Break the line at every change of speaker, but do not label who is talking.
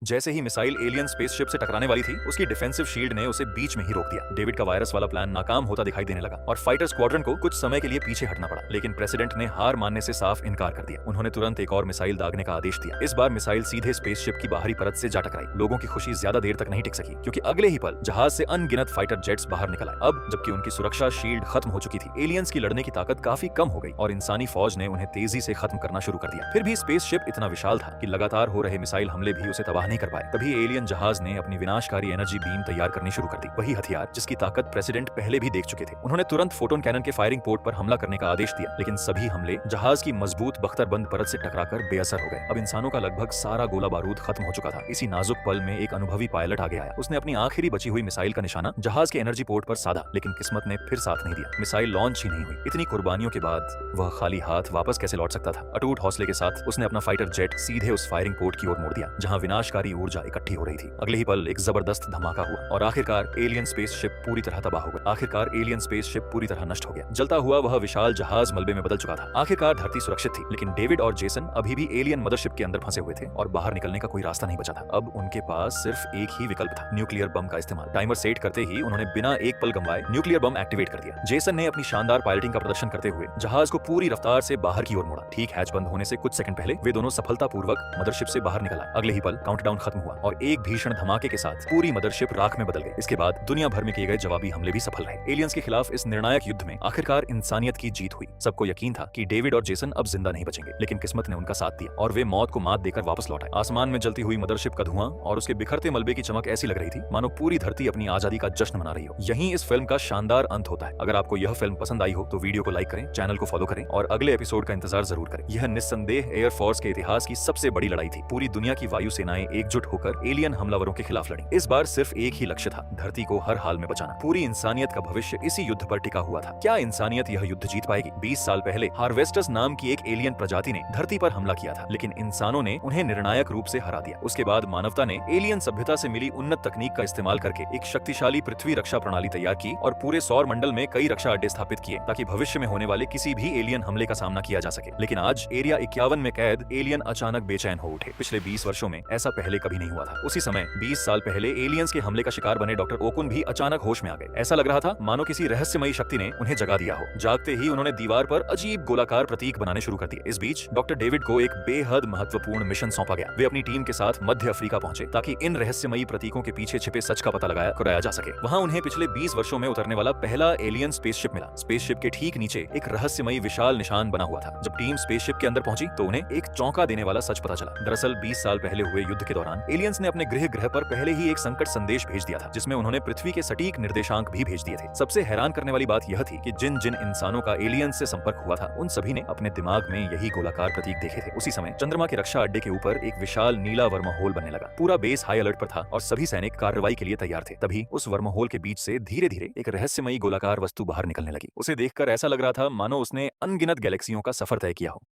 जैसे ही missile alien spaceship से टकराने वाली थी, उसकी डिफेंसिव शील्ड ने उसे बीच में ही रोक दिया। डेविड का वायरस वाला प्लान नाकाम होता दिखाई देने लगा और फाइटर स्क्वाड्रन को कुछ समय के लिए पीछे हटना पड़ा। लेकिन प्रेसिडेंट ने हार मानने से साफ इनकार कर दिया। उन्होंने तुरंत एक और मिसाइल दागने का आदेश दिया। इस बार मिसाइल सीधे स्पेसशिप की बाहरी परत से जा टकराई। लोगों की खुशी ज्यादा देर तक नहीं टिक सकी, क्योंकि अगले ही पल जहाज से अनगिनत फाइटर जेट्स बाहर निकल आए। अब जबकि उनकी सुरक्षा शील्ड खत्म हो चुकी थी, एलियंस की लड़ने की ताकत काफी कम हो गई और इंसानी फौज ने उन्हें तेजी से खत्म करना शुरू कर दिया। फिर भी स्पेसशिप इतना विशाल था कि लगातार हो रहे मिसाइल हमले भी उसे तबाह नहीं कर पाए। तभी एलियन जहाज ने अपनी विनाशकारी एनर्जी बीम तैयार करनी शुरू कर दी। वही हथियार जिसकी ताकत प्रेसिडेंट पहले भी देख चुके थे। उन्होंने तुरंत फोटोन कैनन के फायरिंग पोर्ट पर हमला करने का आदेश दिया, लेकिन सभी हमले जहाज की मजबूत बख्तरबंद परत से टकराकर बेअसर हो गए। अब इंसानों का लगभग सारा गोला बारूद खत्म हो चुका था। इसी नाजुक पल में एक अनुभवी पायलट आगे आया। उसने अपनी आखिरी बची हुई मिसाइल का निशाना जहाज के एनर्जी पोर्ट पर साधा, लेकिन किस्मत ने फिर साथ नहीं दिया। मिसाइल लॉन्च ही नहीं हुई। इतनी कुर्बानियों के बाद वह खाली हाथ वापस कैसे लौट सकता था? अटूट हौसले के साथ उसने अपना फाइटर जेट सीधे उस फायरिंग पोर्ट की ओर मोड़ दिया, जहां विनाशकारी ऊर्जा इकट्ठी हो रही थी। अगले ही पल एक जबरदस्त धमाका हुआ और आखिरकार एलियन स्पेसशिप पूरी तरह तबाह हो गया। आखिरकार एलियन स्पेसशिप पूरी तरह नष्ट हो गया। जलता हुआ वह विशाल जहाज मलबे में बदल चुका था। आखिरकार धरती सुरक्षित थी, लेकिन डेविड और जेसन अभी भी एलियन मदरशिप के अंदर फंसे हुए थे और बाहर निकलने का कोई रास्ता नहीं बचा था। अब उनके पास सिर्फ एक ही विकल्प था, न्यूक्लियर बम का इस्तेमाल। टाइमर सेट करते ही उन्होंने बिना एक पल गंवाए न्यूक्लियर बम एक्टिवेट कर दिया। जेसन ने अपनी शानदार पायलटिंग का प्रदर्शन करते हुए जहाज को पूरी रफ्तार से बाहर की ओर मोड़ा। ठीक हैच बंद होने से कुछ सेकंड पहले वे दोनों सफलतापूर्वक मदरशिप से बाहर निकल आए। अगले ही पल काउंटडाउन खत्म हुआ और एक भीषण धमाके के साथ पूरी मदरशिप राख में बदल गई। इसके बाद दुनिया भर में किए गए जवाबी हमले भी सफल रहे। एलियंस के खिलाफ इस निर्णायक युद्ध में आखिरकार इंसानियत की जीत हुई। सबको यकीन था कि डेविड और जेसन अब जिंदा नहीं बचेंगे, लेकिन किस्मत ने उनका साथ दिया और वे मौत को मात देकर वापस लौट आए। आसमान में जलती हुई मदरशिप का धुआं और उसके बिखरते मलबे की चमक ऐसी लग रही थी मानो पूरी धरती अपनी आजादी का जश्न मना रही हो। यहीं इस फिल्म का शानदार अंत होता है। अगर आपको यह फिल्म पसंद आई हो तो वीडियो को लाइक करें, चैनल को फॉलो करें और अगले एपिसोड का इंतजार जरूर करें। यह निस्संदेह एयरफोर्स के इतिहास की सबसे बड़ी लड़ाई थी। पूरी दुनिया की वायु सेनाएं एकजुट होकर एलियन हमलावरों के खिलाफ लड़ी। इस बार सिर्फ एक ही लक्ष्य था, धरती को हर हाल में बचाना। पूरी इंसानियत का भविष्य इसी युद्ध पर टिका हुआ था। क्या इंसानियत यह युद्ध जीत पाएगी? 20 साल पहले हार्वेस्टर्स नाम की एक एलियन प्रजाति ने धरती पर हमला किया था, लेकिन इंसानों ने उन्हें निर्णायक रूप से हरा दिया। उसके बाद मानवता ने एलियन सभ्यता से मिली उन्नत तकनीक का इस्तेमाल करके एक शक्तिशाली पृथ्वी रक्षा प्रणाली तैयार की और पूरे सौर मंडल में कई रक्षा अड्डे स्थापित किए, ताकि भविष्य में होने वाले किसी भी एलियन हमले का सामना किया जा सके। लेकिन आज एरिया 51 में कैद एलियन अचानक बेचैन हो उठे। पिछले 20 वर्षों में ऐसा पहले कभी नहीं हुआ था। उसी समय 20 साल पहले एलियंस के हमले का शिकार बने डॉक्टर ओकुन भी अचानक होश में आ गए। ऐसा लग रहा था मानो किसी रहस्यमयी शक्ति ने उन्हें जगा दिया हो। जागते ही उन्होंने दीवार पर अजीब गोलाकार प्रतीक बनाने शुरू कर दिए। इस बीच डॉक्टर डेविड को एक बेहद महत्वपूर्ण मिशन सौंपा गया। वे अपनी टीम के साथ मध्य अफ्रीका पहुंचे, ताकि इन रहस्यमयी प्रतीकों के पीछे छिपे सच का पता कराया जा सके। वहां उन्हें पिछले 20 वर्षों में उतरने वाला पहला एलियन स्पेसशिप मिला। स्पेसशिप के ठीक नीचे एक रहस्यमयी विशाल निशान बना हुआ था। जब टीम स्पेसशिप के अंदर पहुंची तो उन्हें एक चौंका देने वाला सच पता चला। दरअसल 20 साल पहले हुए युद्ध के दौरान एलियंस ने अपने ग्रह पर पहले ही एक संकट संदेश भेज दिया था, जिसमें उन्होंने पृथ्वी के सटीक निर्देशांक भी भेज दिए थे। सबसे हैरान करने वाली बात यह थी कि जिन जिन इंसानों का एलियंस से संपर्क हुआ था, उन सभी ने अपने दिमाग में यही गोलाकार प्रतीक देखे थे। उसी समय चंद्रमा के रक्षा अड्डे के ऊपर एक विशाल नीला वर्महोल बनने लगा। पूरा बेस हाई अलर्ट पर था और सभी सैनिक कार्रवाई के लिए तैयार थे। तभी उस वर्महोल के बीच से धीरे धीरे एक रहस्यमयी गोलाकार वस्तु बाहर निकलने लगी। उसे देखकर ऐसा लग रहा था मानो उसने अनगिनत गैलेक्सियों का सफर तय किया हो।